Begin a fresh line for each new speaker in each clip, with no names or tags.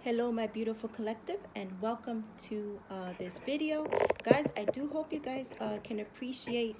Hello my beautiful collective, and welcome to this video. Guys, I do hope you guys can appreciate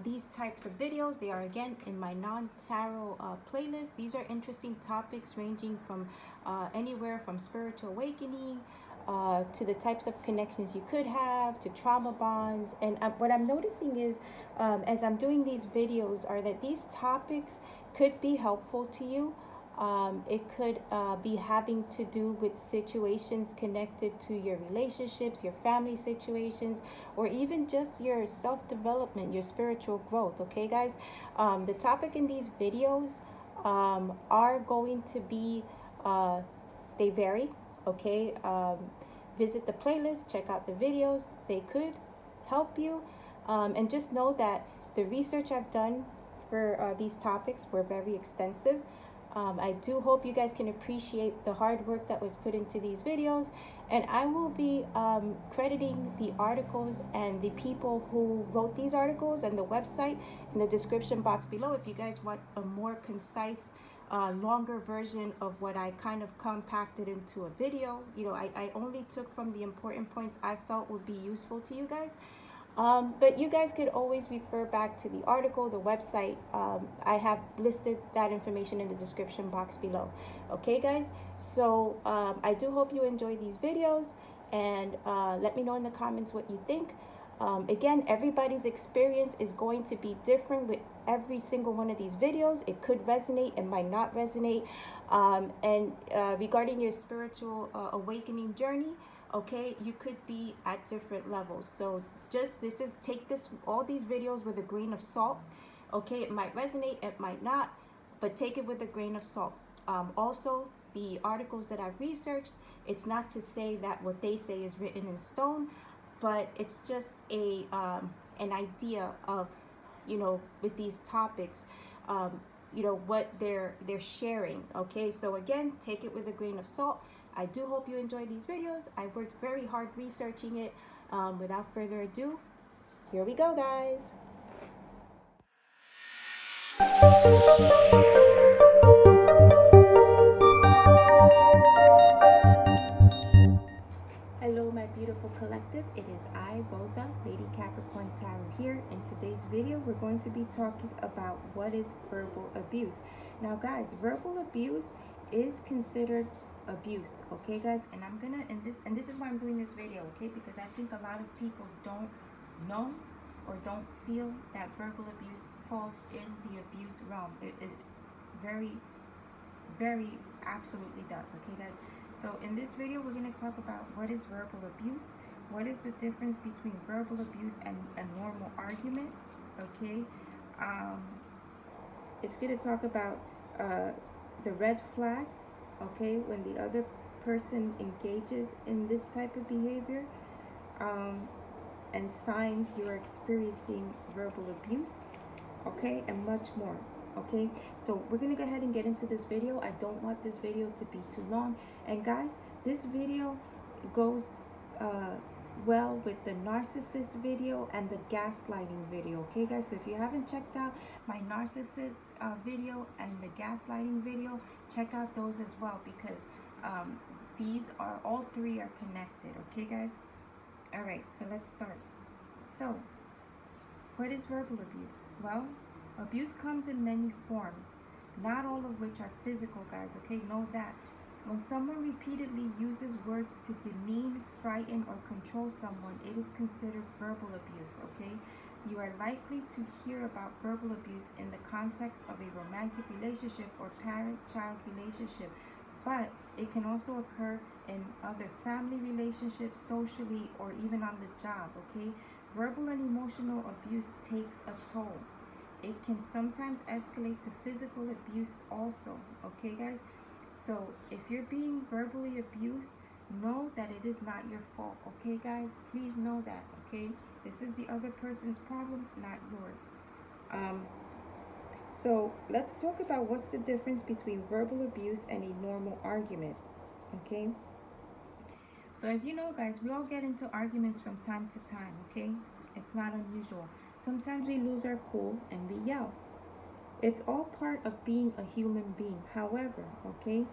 these types of videos. They are again in my non-tarot playlist. These are interesting topics ranging from anywhere from spiritual awakening to the types of connections you could have, to trauma bonds. And what I'm noticing is as I'm doing these videos are that these topics could be helpful to you. It could be having to do with situations connected to your relationships, your family situations, or even just your self-development, your spiritual growth. Okay, guys? The topic in these videos are going to be, they vary. Okay? Visit the playlist, check out the videos. They could help you. And just know that the research I've done for these topics were very extensive. I do hope you guys can appreciate the hard work that was put into these videos, and I will be crediting the articles and the people who wrote these articles and the website in the description box below if you guys want a more concise longer version of what I kind of compacted into a video. You know, I only took from the important points I felt would be useful to you guys. But you guys could always refer back to the article, the website. I have listed that information in the description box below. Okay, guys? So I do hope you enjoy these videos, and let me know in the comments what you think. Again, everybody's experience is going to be different with every single one of these videos. It could resonate, it might not resonate. And regarding your spiritual awakening journey, okay, you could be at different levels. So just take all these videos with a grain of salt. Okay, it might resonate, it might not, but take it with a grain of salt. Also, the articles that I've researched, it's not to say that what they say is written in stone, but it's just a an idea of, you know, with these topics, you know, what they're sharing. Okay, so again, take it with a grain of salt. I do hope you enjoy these videos. I worked very hard researching it. Without further ado, here we go, guys. Hello my beautiful collective, it is I, Rosa, Lady Capricorn Tarot here. In today's video, we're going to be talking about what is verbal abuse. Now guys, verbal abuse is considered abuse, okay guys? And I'm gonna, and this is why I'm doing this video, okay? Because I think a lot of people don't know or don't feel that verbal abuse falls in the abuse realm. It very, very absolutely does, okay guys? So in this video, we're going to talk about what is verbal abuse, what is the difference between verbal abuse and a normal argument, okay? It's going to talk about the red flags, okay, when the other person engages in this type of behavior, and signs you're experiencing verbal abuse, okay, and much more. Okay, so we're gonna go ahead and get into this video. I don't want this video to be too long, and guys, this video goes well with the narcissist video and the gaslighting video. Okay guys, so if you haven't checked out my narcissist video and the gaslighting video, check out those as well, because these are, all three are connected. Okay guys, all right, so let's start. So what is verbal abuse? Well, abuse comes in many forms, not all of which are physical, guys, okay? Know that. When someone repeatedly uses words to demean, frighten, or control someone, it is considered verbal abuse, okay? You are likely to hear about verbal abuse in the context of a romantic relationship or parent-child relationship, but it can also occur in other family relationships, socially, or even on the job, okay? Verbal and emotional abuse takes a toll. It can sometimes escalate to physical abuse also, okay guys? So if you're being verbally abused, know that it is not your fault, okay guys? Please know that, okay? This is the other person's problem, not yours. So let's talk about what's the difference between verbal abuse and a normal argument, okay? So as you know guys, we all get into arguments from time to time, okay? It's not unusual. Sometimes we lose our cool and we yell. It's all part of being a human being. However, okay,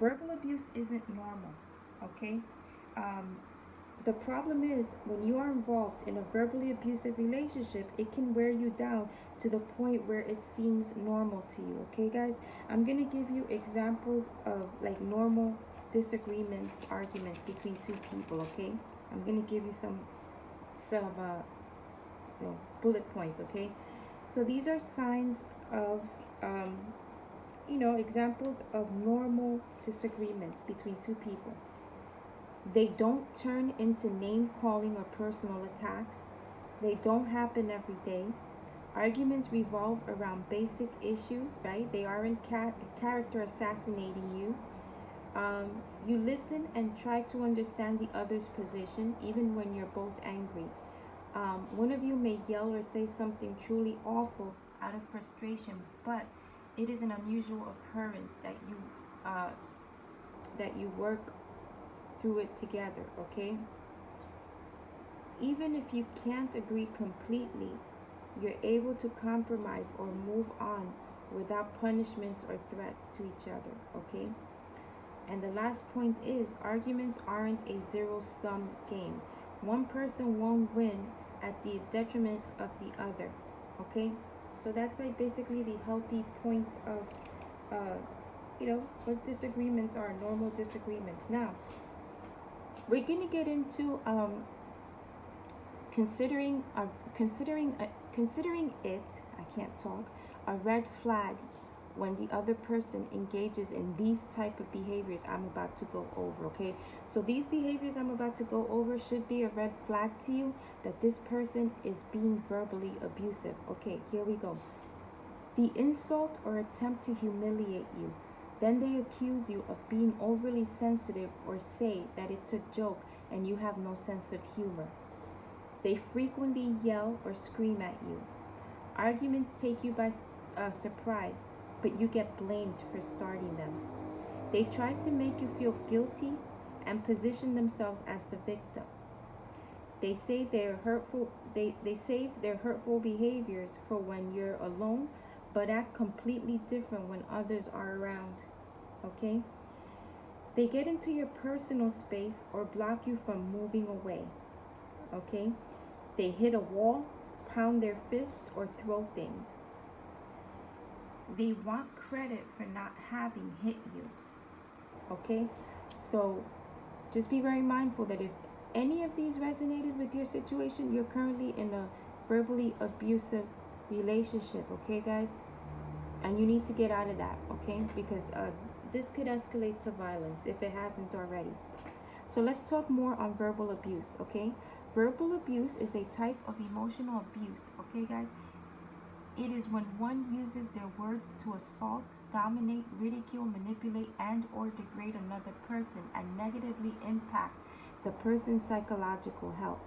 Verbal abuse isn't normal, okay? The problem is when you are involved in a verbally abusive relationship, it can wear you down to the point where it seems normal to you. Okay, guys, I'm gonna give you examples of like normal disagreements, arguments between two people. Okay, I'm gonna give you some bullet points. Okay, so these are signs of examples of normal disagreements between two people. They don't turn into name calling or personal attacks. They don't happen every day. Arguments revolve around basic issues, right? They aren't character assassinating you. You listen and try to understand the other's position, even when you're both angry. One of you may yell or say something truly awful out of frustration, but it is an unusual occurrence that you work through it together, okay? Even if you can't agree completely, you're able to compromise or move on without punishments or threats to each other, okay? And the last point is, arguments aren't a zero-sum game. One person won't win at the detriment of the other, okay? So that's like basically the healthy points of what disagreements are, normal disagreements. Now, we're going to get into considering it, I can't talk, a red flag when the other person engages in these type of behaviors I'm about to go over, okay? So these behaviors I'm about to go over should be a red flag to you that this person is being verbally abusive. Okay, here we go. The insult or attempt to humiliate you. Then they accuse you of being overly sensitive or say that it's a joke and you have no sense of humor. They frequently yell or scream at you. Arguments take you by surprise, but you get blamed for starting them. They try to make you feel guilty and position themselves as the victim. They say they save their hurtful behaviors for when you're alone, but act completely different when others are around. Okay? They get into your personal space or block you from moving away. Okay? They hit a wall, pound their fist, or throw things. They want credit for not having hit you. Okay? So just be very mindful that if any of these resonated with your situation, you're currently in a verbally abusive relationship, okay, guys? And you need to get out of that, okay? Because this could escalate to violence if it hasn't already. So let's talk more on verbal abuse, okay? Verbal abuse is a type of emotional abuse, okay, guys? It is when one uses their words to assault, dominate, ridicule, manipulate, and or degrade another person and negatively impact the person's psychological health.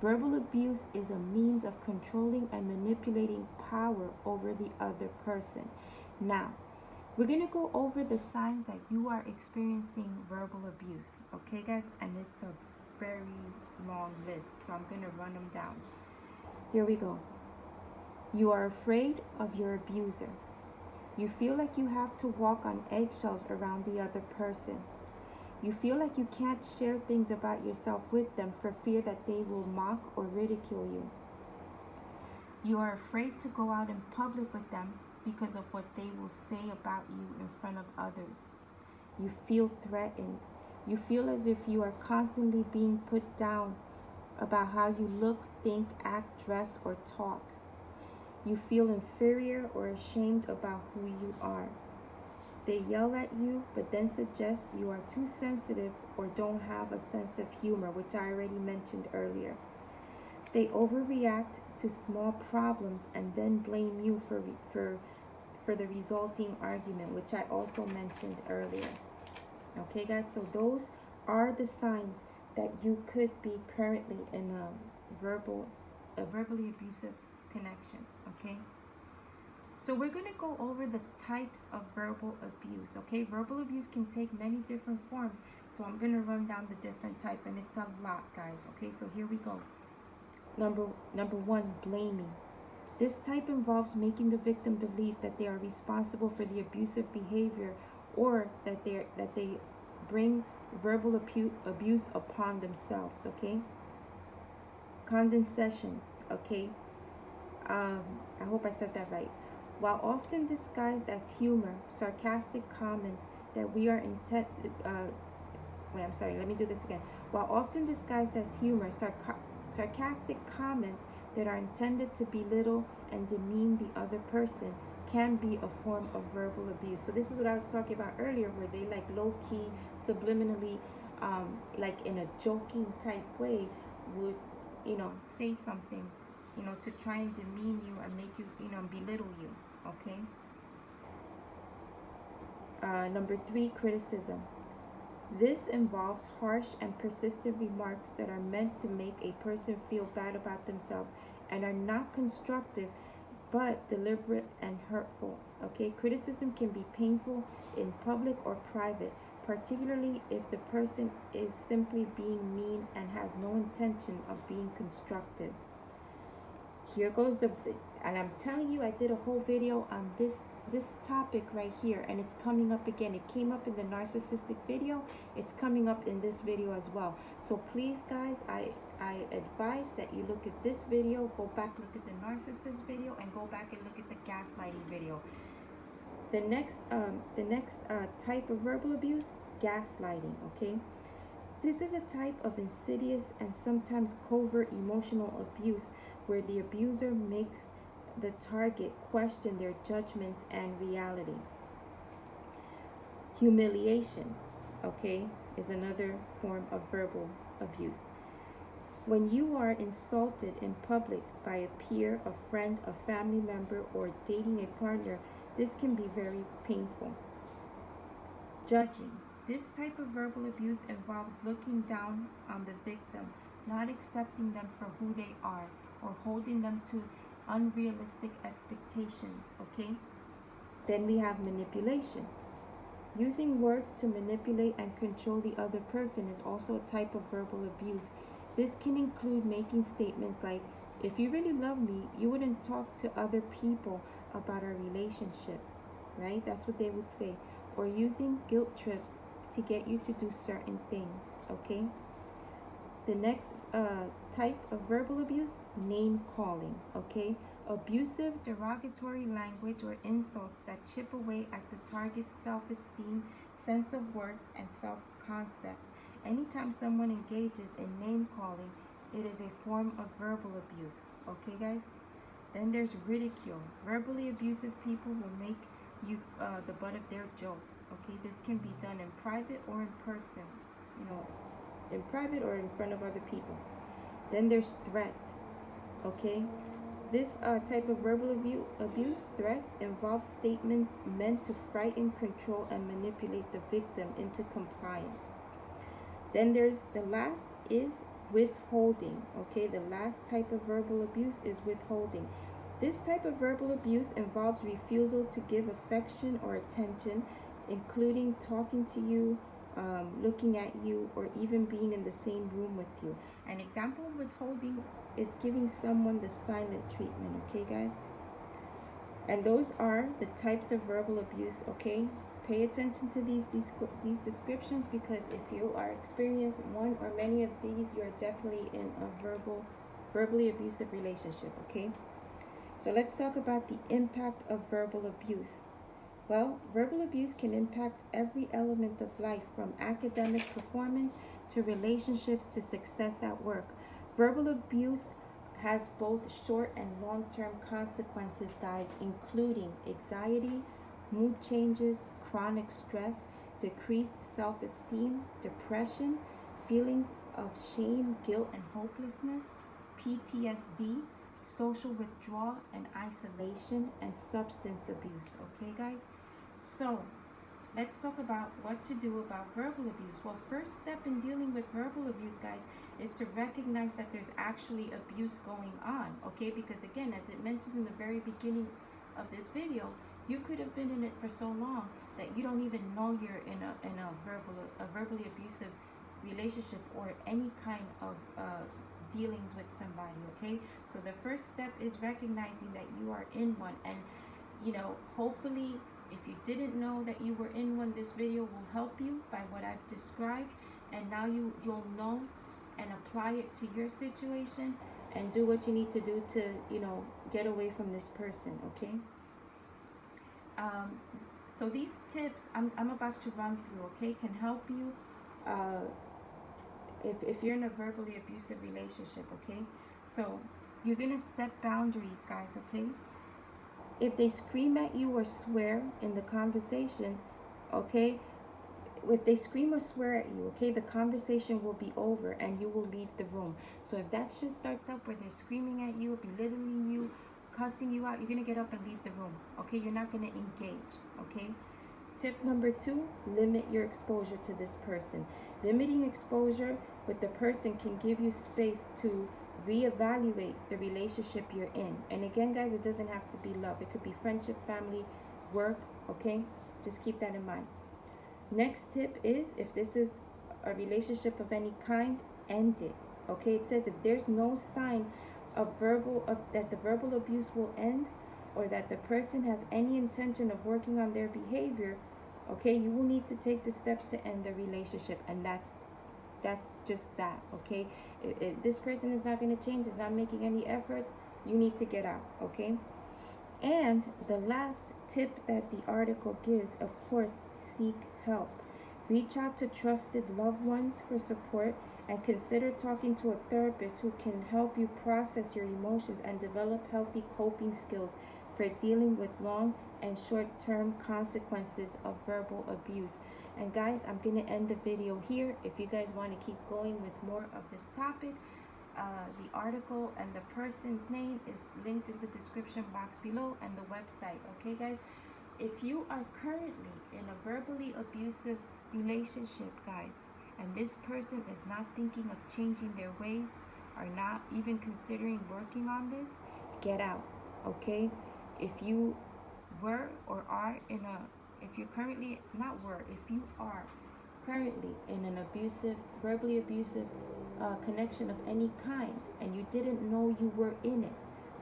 Verbal abuse is a means of controlling and manipulating power over the other person. Now, we're going to go over the signs that you are experiencing verbal abuse, okay, guys? And it's a very long list, so I'm going to run them down. Here we go. You are afraid of your abuser. You feel like you have to walk on eggshells around the other person. You feel like you can't share things about yourself with them for fear that they will mock or ridicule you. You are afraid to go out in public with them because of what they will say about you in front of others. You feel threatened. You feel as if you are constantly being put down about how you look, think, act, dress, or talk. You feel inferior or ashamed about who you are. They yell at you, but then suggest you are too sensitive or don't have a sense of humor, which I already mentioned earlier. They overreact to small problems and then blame you for the resulting argument, which I also mentioned earlier. Okay, guys, so those are the signs that you could be currently in a verbally abusive connection, okay? So we're going to go over the types of verbal abuse, okay? Verbal abuse can take many different forms, so I'm going to run down the different types, and it's a lot, guys, okay? So here we go. Number one, blaming. This type involves making the victim believe that they are responsible for the abusive behavior or that they bring verbal abuse upon themselves. Okay. Condescension. Okay. I hope I said that right. While often disguised as humor, sarcastic comments that we are intent. Wait, I'm sorry. Let me do this again. While often disguised as humor, sarcastic comments that are intended to belittle and demean the other person can be a form of verbal abuse. So this is what I was talking about earlier, where they like low-key, subliminally, like in a joking type way, would, say something, to try and demean you and make you, belittle you. Okay. Number 3, criticism. This involves harsh and persistent remarks that are meant to make a person feel bad about themselves and are not constructive but deliberate and hurtful. Okay, criticism can be painful in public or private, particularly if the person is simply being mean and has no intention of being constructive. Here goes and I'm telling you, I did a whole video on this topic right here, and it's coming up again. It came up in the narcissistic video. It's coming up in this video as well. So please, guys, I advise that you look at this video, go back, look at the narcissist video, and go back and look at the gaslighting video. The next type of verbal abuse, gaslighting. Okay, this is a type of insidious and sometimes covert emotional abuse where the abuser makes the target question their judgments and reality. Humiliation, okay, is another form of verbal abuse. When you are insulted in public by a peer, a friend, a family member, or dating a partner, this can be very painful. Judging. This type of verbal abuse involves looking down on the victim, not accepting them for who they are, or holding them to unrealistic expectations. Okay. Then we have manipulation. Using words to manipulate and control the other person is also a type of verbal abuse. This can include making statements like, if you really love me, you wouldn't talk to other people about our relationship, right? That's what they would say. Or using guilt trips to get you to do certain things. Okay. The next type of verbal abuse, name calling. Okay, abusive, derogatory language or insults that chip away at the target's self-esteem, sense of worth, and self-concept. Anytime someone engages in name calling, it is a form of verbal abuse. Okay, guys. Then there's ridicule. Verbally abusive people will make you the butt of their jokes. Okay, this can be done in private or in person. In private or in front of other people. Then there's threats. Okay, this type of verbal abuse, threats, involve statements meant to frighten, control, and manipulate the victim into compliance. Then there's the last is withholding. Okay, the last type of verbal abuse is withholding. This type of verbal abuse involves refusal to give affection or attention, including talking to you, looking at you, or even being in the same room with you. An example of withholding is giving someone the silent treatment. Okay, guys? And those are the types of verbal abuse. Okay, pay attention to these descriptions, because if you are experiencing one or many of these, you are definitely in a verbally abusive relationship. Okay, so let's talk about the impact of verbal abuse. Well, verbal abuse can impact every element of life, from academic performance to relationships to success at work. Verbal abuse has both short and long-term consequences, guys, including anxiety, mood changes, chronic stress, decreased self-esteem, depression, feelings of shame, guilt, and hopelessness, PTSD, social withdrawal and isolation, and substance abuse. Okay, guys? So let's talk about what to do about verbal abuse. Well, first step in dealing with verbal abuse, guys, is to recognize that there's actually abuse going on. Okay, because again, as it mentions in the very beginning of this video, you could have been in it for so long that you don't even know you're in a verbally abusive relationship or any kind of dealings with somebody. Okay, so the first step is recognizing that you are in one, and hopefully If you didn't know that you were in one, this video will help you by what I've described, and now you'll know and apply it to your situation and do what you need to do to, you know, get away from this person. Okay. So these tips I'm about to run through, okay, can help you if you're in a verbally abusive relationship. Okay, so you're gonna set boundaries, guys. Okay, if they scream at you or swear in the conversation, okay, if they scream or swear at you, okay, the conversation will be over and you will leave the room. So if that shit starts up where they're screaming at you, belittling you, cussing you out, you're gonna get up and leave the room. Okay, you're not gonna engage. Okay. Tip number 2, limit your exposure to this person. Limiting exposure with the person can give you space to reevaluate the relationship you're in. And again, guys, it doesn't have to be love. It could be friendship, family, work. Okay, just keep that in mind. Next tip is, if this is a relationship of any kind, end it. Okay, it says if there's no sign of that the verbal abuse will end, or that the person has any intention of working on their behavior, okay, you will need to take the steps to end the relationship. And that's just that. Okay, if this person is not going to change, is not making any efforts, you need to get out. Okay. And the last tip that the article gives, of course, seek help. Reach out to trusted loved ones for support, and consider talking to a therapist who can help you process your emotions and develop healthy coping skills for dealing with long and short-term consequences of verbal abuse. And guys, I'm going to end the video here. If you guys want to keep going with more of this topic, the article and the person's name is linked in the description box below, and the website. Okay, guys, if you are currently in a verbally abusive relationship, guys, and this person is not thinking of changing their ways, or not even considering working on this, get out. Okay, if you were or are in a, if you're currently not were, if you are currently in an abusive, verbally abusive connection of any kind, and you didn't know you were in it,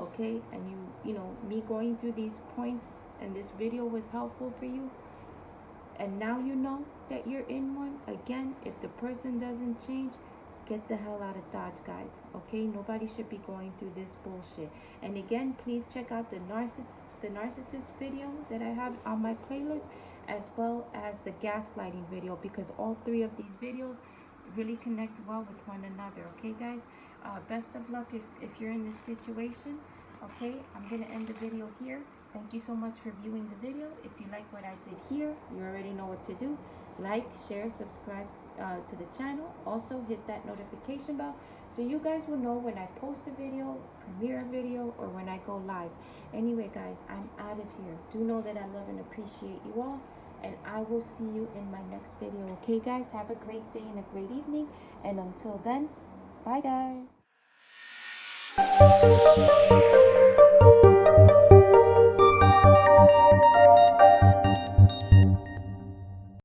okay, and you know, me going through these points and this video was helpful for you, and now you know that you're in one, again, if the person doesn't change, get the hell out of Dodge, guys. Okay, nobody should be going through this bullshit. And again, please check out the narcissist video that I have on my playlist, as well as the gaslighting video, because all 3 of these videos really connect well with one another. Okay, guys, best of luck if you're in this situation. Okay, I'm gonna end the video here. Thank you so much for viewing the video. If you like what I did here, you already know what to do. Like, share, subscribe to the channel. Also hit that notification bell so you guys will know when I post a video, premiere a video, or when I go live. Anyway, guys, I'm out of here. Do know that I love and appreciate you all, and I will see you in my next video. Okay, guys, have a great day and a great evening, and until then, bye, guys.